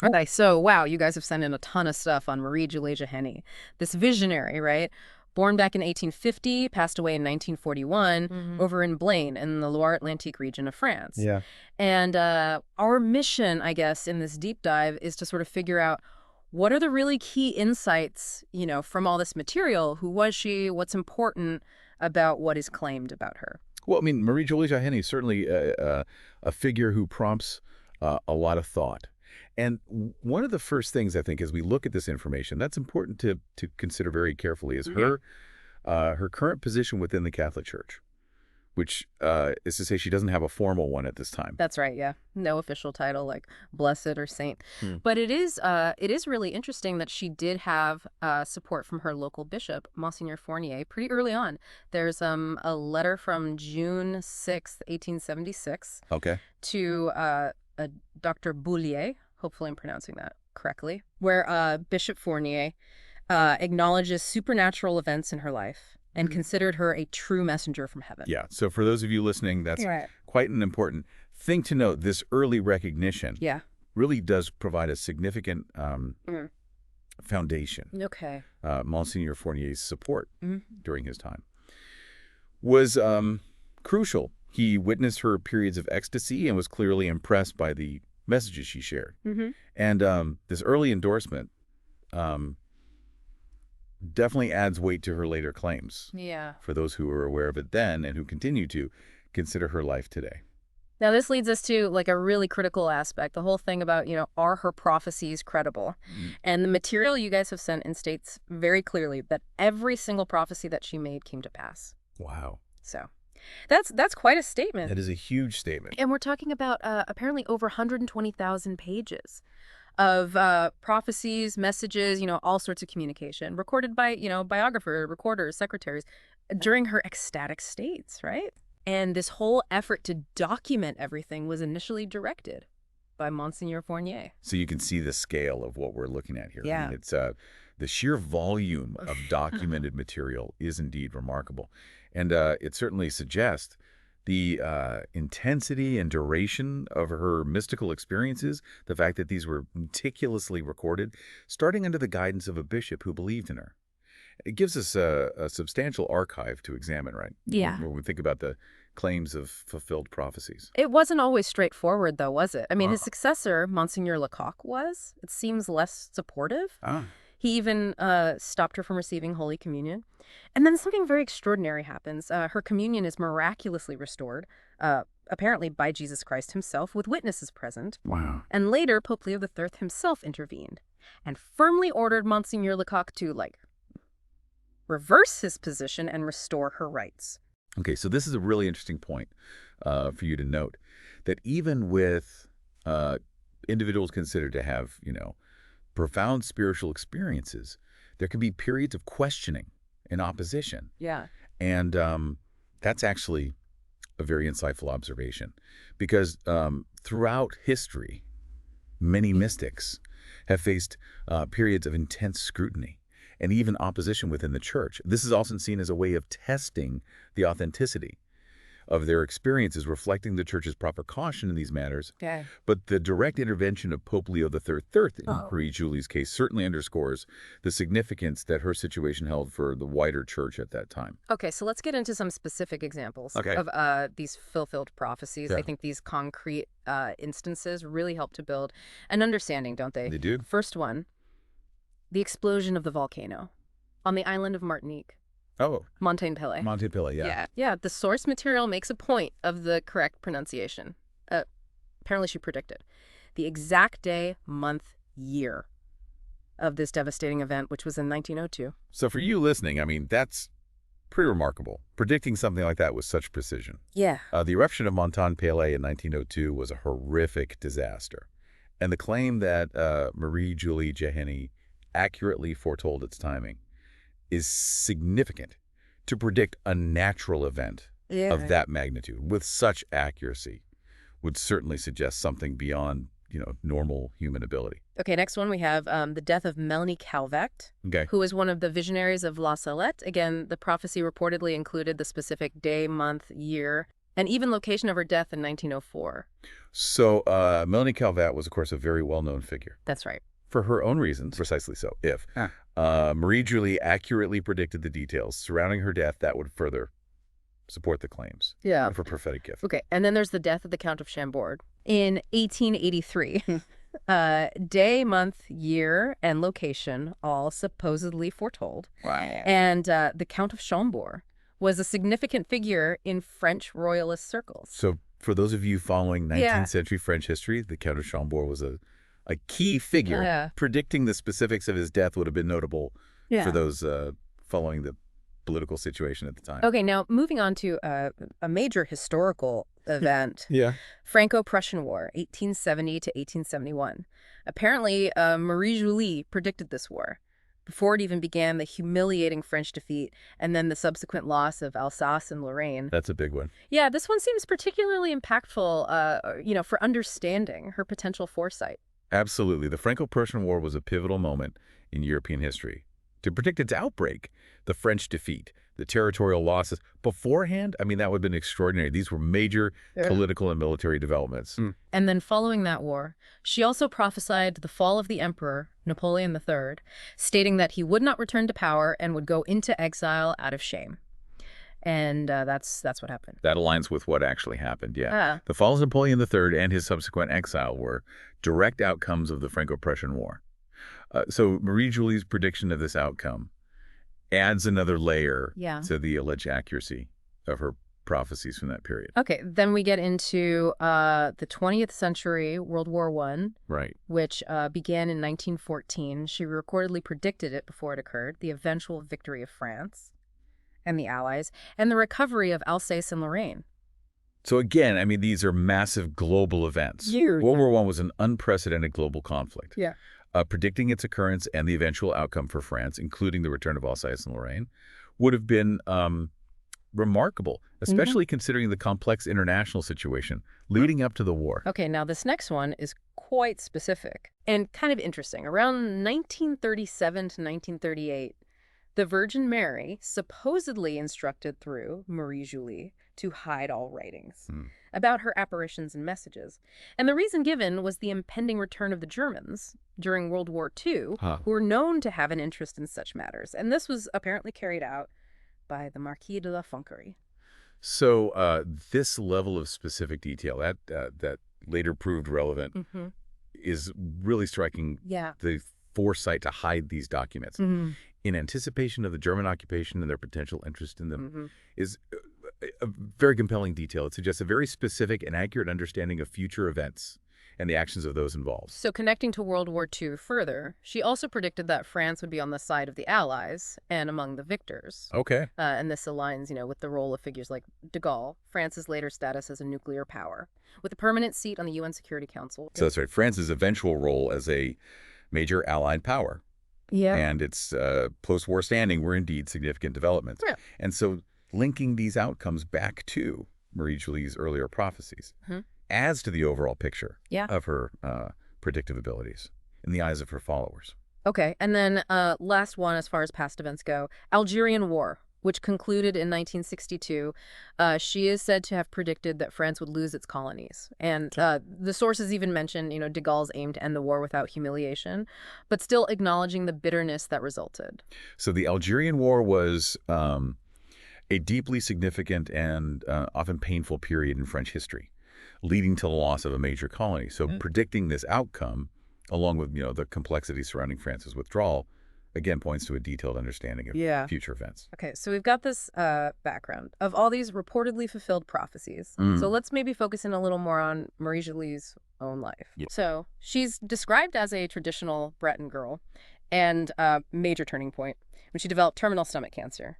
Okay, so wow, you guys have sent in a ton of stuff on Marie Julie Jahenny. This visionary, right? Born back in 1850, passed away in 1941 over in Blaine in the Loire-Atlantique region of France. Yeah. And our mission, I guess, in this deep dive is to sort of figure out what are the really key insights, from all this material. Who was she? What's important about what is claimed about her? Well, I mean, Marie Julie Jahenny is certainly a figure who prompts a lot of thought. And one of the first things I think as we look at this information, that's important to consider very carefully is her current position within the Catholic Church, which is to say she doesn't have a formal one at this time. That's right, yeah. No official title like blessed or saint. But it is really interesting that she did have support from her local bishop, Monsignor Fournier, pretty early on. There's a letter from June 6th, 1876 Okay. to Dr. Boulier, hopefully I'm pronouncing that correctly, where Bishop Fournier acknowledges supernatural events in her life and considered her a true messenger from heaven. Yeah. So for those of you listening, that's Right. quite an important thing to note. This early recognition Yeah. really does provide a significant foundation. Okay. Monsignor Fournier's support during his time was crucial. He witnessed her periods of ecstasy and was clearly impressed by the messages she shared. And this early endorsement definitely adds weight to her later claims Yeah. for those who were aware of it then and who continue to consider her life today. Now, this leads us to like a really critical aspect, the whole thing about, are her prophecies credible? And the material you guys have sent in states very clearly that every single prophecy that she made came to pass. Wow. So that's quite a statement. That is a huge statement. And we're talking about apparently over 120,000 pages of prophecies, messages, all sorts of communication recorded by, biographer, recorders, secretaries during her ecstatic states, right? And this whole effort to document everything was initially directed by Monsignor Fournier. So you can see the scale of what we're looking at here. Yeah. I mean, it's the sheer volume of documented material is indeed remarkable. And it certainly suggests the intensity and duration of her mystical experiences, the fact that these were meticulously recorded, starting under the guidance of a bishop who believed in her. It gives us a substantial archive to examine, right? Yeah. When we think about the claims of fulfilled prophecies. It wasn't always straightforward, though, was it? I mean, his successor, Monsignor Lecoq, was. It seems less supportive. He even stopped her from receiving Holy Communion. And then something very extraordinary happens. Her communion is miraculously restored, apparently by Jesus Christ himself, with witnesses present. Wow. And later, Pope Leo III himself intervened and firmly ordered Monsignor Lecoq to, reverse his position and restore her rights. Okay, so this is a really interesting point for you to note, that even with individuals considered to have, profound spiritual experiences, there can be periods of questioning and opposition. Yeah. And that's actually a very insightful observation, because throughout history, many mystics have faced periods of intense scrutiny and even opposition within the church. This is often seen as a way of testing the authenticity of their experiences, reflecting the church's proper caution in these matters. Okay. But the direct intervention of Pope Leo III in Marie Julie's case certainly underscores the significance that her situation held for the wider church at that time. Okay, so let's get into some specific examples of these fulfilled prophecies. Yeah. I think these concrete instances really help to build an understanding, don't they? They do. First one, the explosion of the volcano on the island of Martinique. Oh. Montaigne-Pelé. Montaigne-Pelé, yeah. Yeah, the source material makes a point of the correct pronunciation. Apparently she predicted the exact day, month, year of this devastating event, which was in 1902. So for you listening, I mean, that's pretty remarkable, predicting something like that with such precision. Yeah. The eruption of Montaigne-Pelé in 1902 was a horrific disaster. And the claim that Marie Julie Jahenny accurately foretold its timing is significant. To predict a natural event of that magnitude with such accuracy would certainly suggest something beyond, normal human ability. Okay, next one we have the death of Melanie Calvect, Okay. who was one of the visionaries of La Salette. Again, the prophecy reportedly included the specific day, month, year. and even location of her death in 1904. So Melanie Calvat was, of course, a very well-known figure. That's right. For her own reasons, precisely so. If Marie Julie accurately predicted the details surrounding her death, that would further support the claims of her prophetic gift. Okay, and then there's the death of the Count of Chambord in 1883. Day, month, year, and location all supposedly foretold. Wow. And the Count of Chambord was a significant figure in French royalist circles. So for those of you following 19th century French history, the Count of Chambord was a key figure. Predicting the specifics of his death would have been notable for those following the political situation at the time. Okay, now moving on to a major historical event. Franco-Prussian War, 1870 to 1871. Apparently, Marie Julie predicted this war before it even began, the humiliating French defeat and then the subsequent loss of Alsace and Lorraine. That's a big one. Yeah, this one seems particularly impactful, for understanding her potential foresight. Absolutely. The Franco-Prussian War was a pivotal moment in European history. To predict its outbreak, the French defeat, the territorial losses, beforehand, I mean, that would have been extraordinary. These were major political and military developments. And then following that war, she also prophesied the fall of the emperor, Napoleon III, stating that he would not return to power and would go into exile out of shame. And that's what happened. That aligns with what actually happened, The fall of Napoleon III and his subsequent exile were direct outcomes of the Franco-Prussian War. So Marie Julie's prediction of this outcome adds another layer to the alleged accuracy of her prophecies from that period. Okay, then we get into the 20th century, World War I, which began in 1914. She recordedly predicted it before it occurred, the eventual victory of France and the Allies, and the recovery of Alsace and Lorraine. So again, I mean, these are massive global events. World War I was an unprecedented global conflict. Predicting its occurrence and the eventual outcome for France, including the return of Alsace and Lorraine, would have been remarkable, especially considering the complex international situation leading up to the war. Okay, now this next one is quite specific and kind of interesting. Around 1937 to 1938, the Virgin Mary supposedly instructed through Marie Julie to hide all writings about her apparitions and messages. And the reason given was the impending return of the Germans during World War II, who were known to have an interest in such matters. And this was apparently carried out by the Marquis de la Fonquerie. So this level of specific detail, that later proved relevant, is really striking the foresight to hide these documents. In anticipation of the German occupation and their potential interest in them is a very compelling detail. It suggests a very specific and accurate understanding of future events and the actions of those involved. So connecting to World War II further, she also predicted that France would be on the side of the Allies and among the victors. Okay. And this aligns, with the role of figures like de Gaulle, France's later status as a nuclear power, with a permanent seat on the UN Security Council. So that's right. France's eventual role as a major allied power. And its post-war standing were indeed significant developments. And so linking these outcomes back to Marie Julie's earlier prophecies adds to the overall picture of her predictive abilities in the eyes of her followers. Okay, and then last one as far as past events go, Algerian War, which concluded in 1962. She is said to have predicted that France would lose its colonies. And the sources even mention, de Gaulle's aim to end the war without humiliation, but still acknowledging the bitterness that resulted. So the Algerian War was a deeply significant and often painful period in French history, leading to the loss of a major colony. So predicting this outcome, along with the complexity surrounding France's withdrawal, again points to a detailed understanding of future events. Okay, so we've got this background of all these reportedly fulfilled prophecies. So let's maybe focus in a little more on Marie Julie's own life. So she's described as a traditional Breton girl and a major turning point when she developed terminal stomach cancer.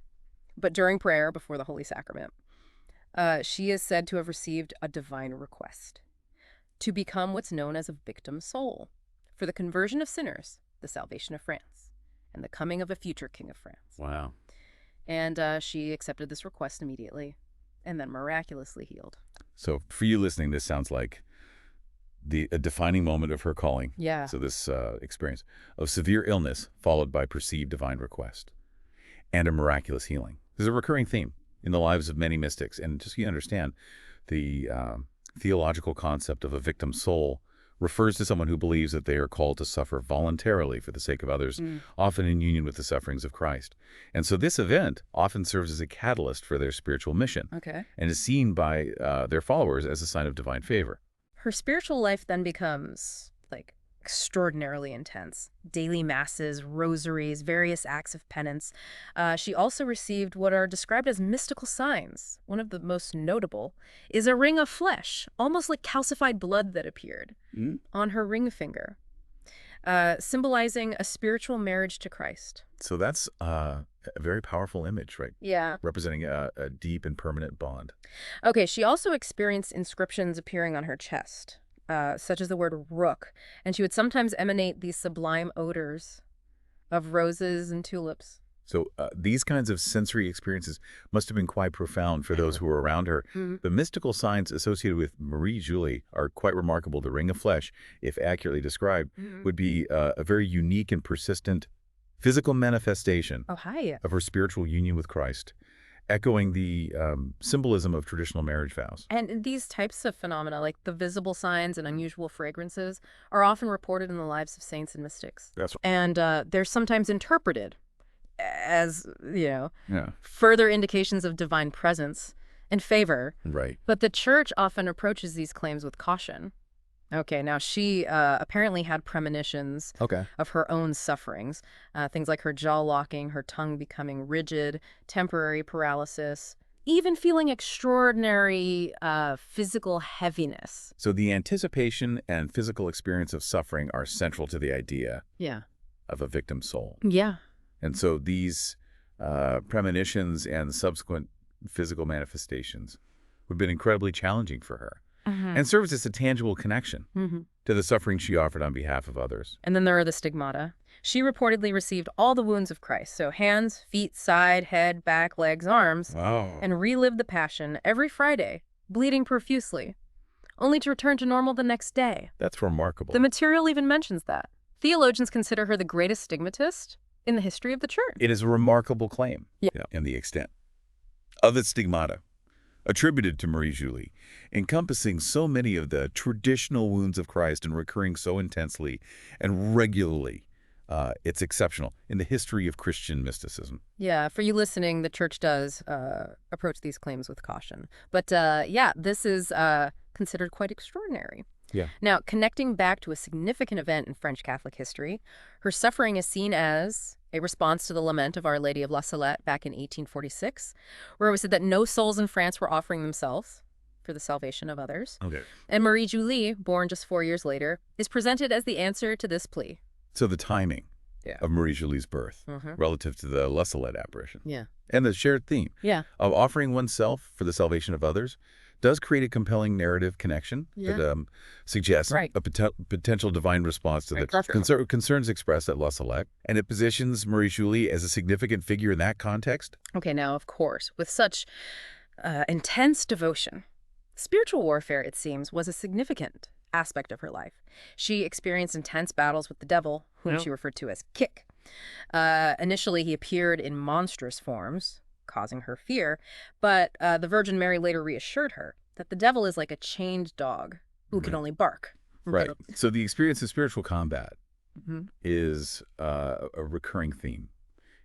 But during prayer before the Holy Sacrament, she is said to have received a divine request to become what's known as a victim soul for the conversion of sinners, the salvation of France, and the coming of a future king of France. Wow. And she accepted this request immediately and then miraculously healed. So for you listening, this sounds like a defining moment of her calling. So this experience of severe illness followed by perceived divine request and a miraculous healing. There's a recurring theme in the lives of many mystics. And just so you understand, the theological concept of a victim soul refers to someone who believes that they are called to suffer voluntarily for the sake of others, often in union with the sufferings of Christ. And so this event often serves as a catalyst for their spiritual mission, and is seen by their followers as a sign of divine favor. Her spiritual life then becomes, extraordinarily intense. Daily masses, rosaries, various acts of penance. She also received what are described as mystical signs. One of the most notable is a ring of flesh, almost like calcified blood that appeared on her ring finger, symbolizing a spiritual marriage to Christ. So that's a very powerful image, right? Yeah. Representing a deep and permanent bond. Okay, she also experienced inscriptions appearing on her chest, such as the word rook, and she would sometimes emanate these sublime odors of roses and tulips. So these kinds of sensory experiences must have been quite profound for those who were around her. The mystical signs associated with Marie Julie are quite remarkable. The ring of flesh, if accurately described, would be a very unique and persistent physical manifestation of her spiritual union with Christ, echoing the symbolism of traditional marriage vows. And these types of phenomena, like the visible signs and unusual fragrances, are often reported in the lives of saints and mystics. That's right. And they're sometimes interpreted as, further indications of divine presence and favor. Right. But the church often approaches these claims with caution. Okay, now she apparently had premonitions of her own sufferings, things like her jaw locking, her tongue becoming rigid, temporary paralysis, even feeling extraordinary physical heaviness. So the anticipation and physical experience of suffering are central to the idea of a victim soul. Yeah. And so these premonitions and subsequent physical manifestations would have been incredibly challenging for her. And serves as a tangible connection to the suffering she offered on behalf of others. And then there are the stigmata. She reportedly received all the wounds of Christ, so hands, feet, side, head, back, legs, arms, and relived the Passion every Friday, bleeding profusely, only to return to normal the next day. That's remarkable. The material even mentions that. Theologians consider her the greatest stigmatist in the history of the church. It is a remarkable claim. And the extent of its stigmata attributed to Marie Julie, encompassing so many of the traditional wounds of Christ and recurring so intensely and regularly. It's exceptional in the history of Christian mysticism. Yeah, for you listening, the church does approach these claims with caution. But this is considered quite extraordinary. Yeah. Now, connecting back to a significant event in French Catholic history, her suffering is seen as a response to the lament of Our Lady of La Salette back in 1846, where it was said that no souls in France were offering themselves for the salvation of others. And Marie Julie, born just 4 years later, is presented as the answer to this plea. So the timing of Marie Julie's birth relative to the La Salette apparition and the shared theme of offering oneself for the salvation of others does create a compelling narrative connection that suggests a potential divine response to the concerns expressed at La Salette, and it positions Marie Julie as a significant figure in that context. Okay, now, of course, with such intense devotion, spiritual warfare, it seems, was a significant aspect of her life. She experienced intense battles with the devil, whom she referred to as Kick. Initially, he appeared in monstrous forms, causing her fear, but the Virgin Mary later reassured her that the devil is like a chained dog who can only bark. Right. So the experience of spiritual combat is a recurring theme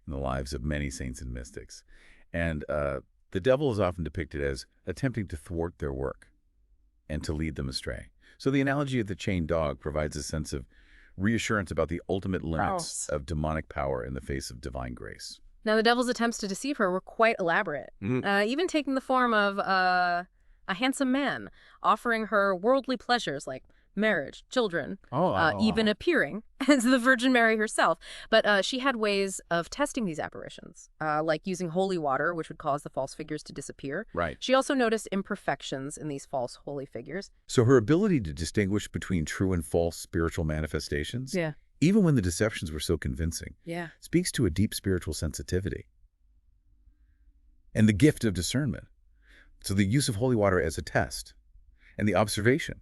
in the lives of many saints and mystics. And the devil is often depicted as attempting to thwart their work and to lead them astray. So the analogy of the chained dog provides a sense of reassurance about the ultimate limits of demonic power in the face of divine grace. Now, the devil's attempts to deceive her were quite elaborate, even taking the form of a handsome man, offering her worldly pleasures like marriage, children, even appearing as the Virgin Mary herself. But she had ways of testing these apparitions, like using holy water, which would cause the false figures to disappear. Right. She also noticed imperfections in these false holy figures. So her ability to distinguish between true and false spiritual manifestations, even when the deceptions were so convincing, speaks to a deep spiritual sensitivity and the gift of discernment. So the use of holy water as a test and the observation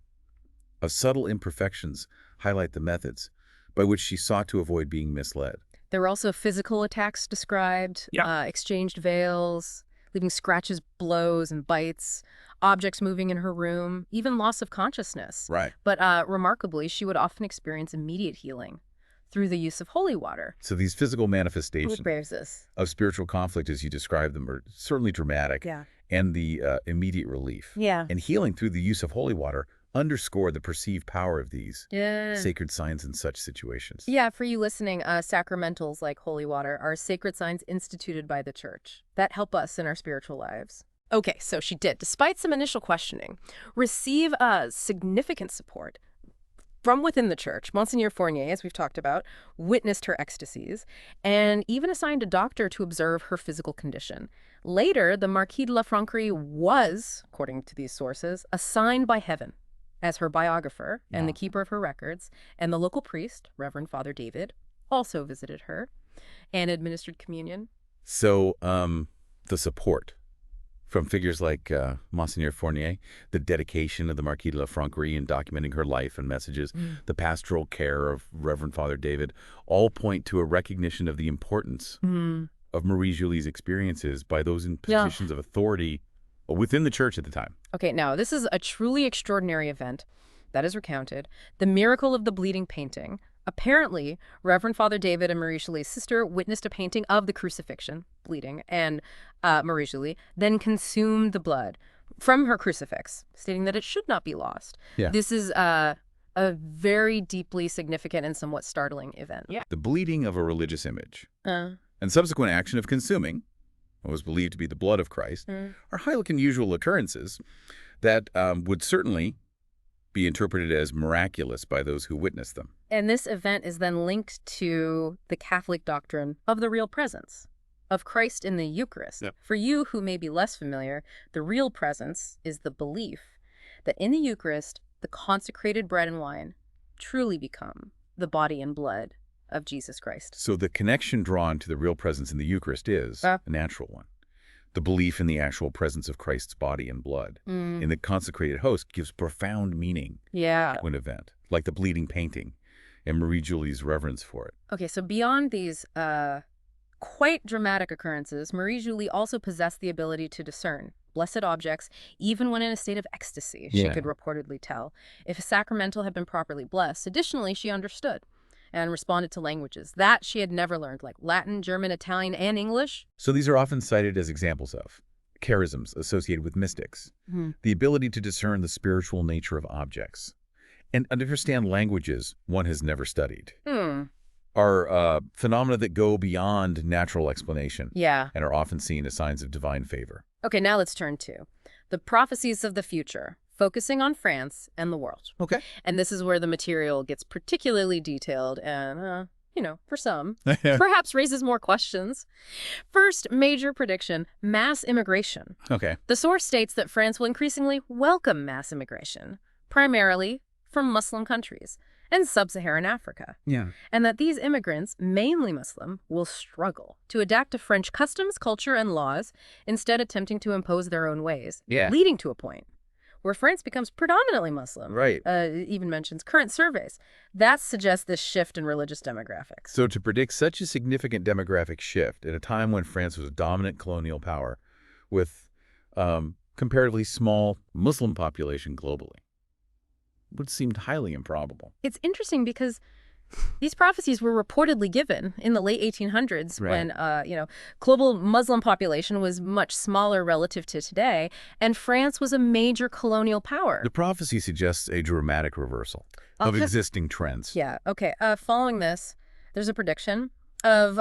of subtle imperfections highlight the methods by which she sought to avoid being misled. There were also physical attacks described, exchanged veils, leaving scratches, blows, and bites, objects moving in her room, even loss of consciousness. Right. But remarkably, she would often experience immediate healing through the use of holy water. So these physical What manifestations bears this? of spiritual conflict, as you describe them, are certainly dramatic. Yeah. And the immediate relief. Yeah. And healing through the use of holy water underscore the perceived power of these Yeah. sacred signs in such situations. Yeah, for you listening, sacramentals like holy water are sacred signs instituted by the church that help us in our spiritual lives. Okay, so she did, despite some initial questioning, receive significant support from within the church. Monsignor Fournier, as we've talked about, witnessed her ecstasies and even assigned a doctor to observe her physical condition. Later, the Marquis de la Franquerie was, according to these sources, assigned by heaven as her biographer and the keeper of her records, and the local priest, Reverend Father David, also visited her and administered communion. So the support from figures like Monsignor Fournier, the dedication of the Marquis de la Franquerie in documenting her life and messages, the pastoral care of Reverend Father David, all point to a recognition of the importance of Marie Julie's experiences by those in positions of authority within the church at the time. Okay, now, this is a truly extraordinary event that is recounted. The miracle of the bleeding painting. Apparently, Reverend Father David and Marie Julie's sister witnessed a painting of the crucifixion, bleeding, and Marie Julie then consumed the blood from her crucifix, stating that it should not be lost. Yeah. This is a very deeply significant and somewhat startling event. Yeah. The bleeding of a religious image and subsequent action of consuming what was believed to be the blood of Christ are highly unusual occurrences that would certainly be interpreted as miraculous by those who witnessed them. And this event is then linked to the Catholic doctrine of the real presence of Christ in the Eucharist. Yep. For you who may be less familiar, the real presence is the belief that in the Eucharist, the consecrated bread and wine truly become the body and blood of Jesus Christ. So the connection drawn to the real presence in the Eucharist is a natural one. The belief in the actual presence of Christ's body and blood in the consecrated host gives profound meaning to an event, like the bleeding painting and Marie Julie's reverence for it. Okay, so beyond these quite dramatic occurrences, Marie Julie also possessed the ability to discern blessed objects, even when in a state of ecstasy, she could reportedly tell if a sacramental had been properly blessed. Additionally, she understood and responded to languages that she had never learned, like Latin, German, Italian, and English. So these are often cited as examples of charisms associated with mystics, the ability to discern the spiritual nature of objects, and understand languages one has never studied. Are phenomena that go beyond natural explanation and are often seen as signs of divine favor. Okay, now let's turn to the prophecies of the future, focusing on France and the world. Okay. And this is where the material gets particularly detailed and, for some, perhaps raises more questions. First major prediction, mass immigration. Okay. The source states that France will increasingly welcome mass immigration, primarily from Muslim countries and sub-Saharan Africa. Yeah. And that these immigrants, mainly Muslim, will struggle to adapt to French customs, culture, and laws, instead attempting to impose their own ways, leading to a point where France becomes predominantly Muslim. Right. It even mentions current surveys. That suggests this shift in religious demographics. So to predict such a significant demographic shift at a time when France was a dominant colonial power with comparatively small Muslim population globally would seem highly improbable. It's interesting because these prophecies were reportedly given in the late 1800s when, global Muslim population was much smaller relative to today, and France was a major colonial power. The prophecy suggests a dramatic reversal of existing trends. Yeah, okay. Following this, there's a prediction of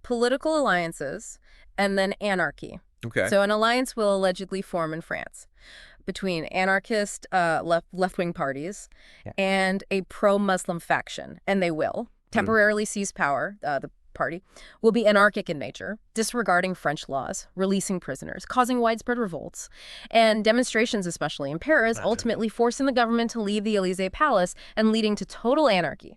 political alliances and then anarchy. Okay. So an alliance will allegedly form in France between anarchist left-wing parties and a pro-Muslim faction, and they will temporarily seize power. The party will be anarchic in nature, disregarding French laws, releasing prisoners, causing widespread revolts, and demonstrations, especially in Paris, ultimately forcing the government to leave the Élysée Palace and leading to total anarchy,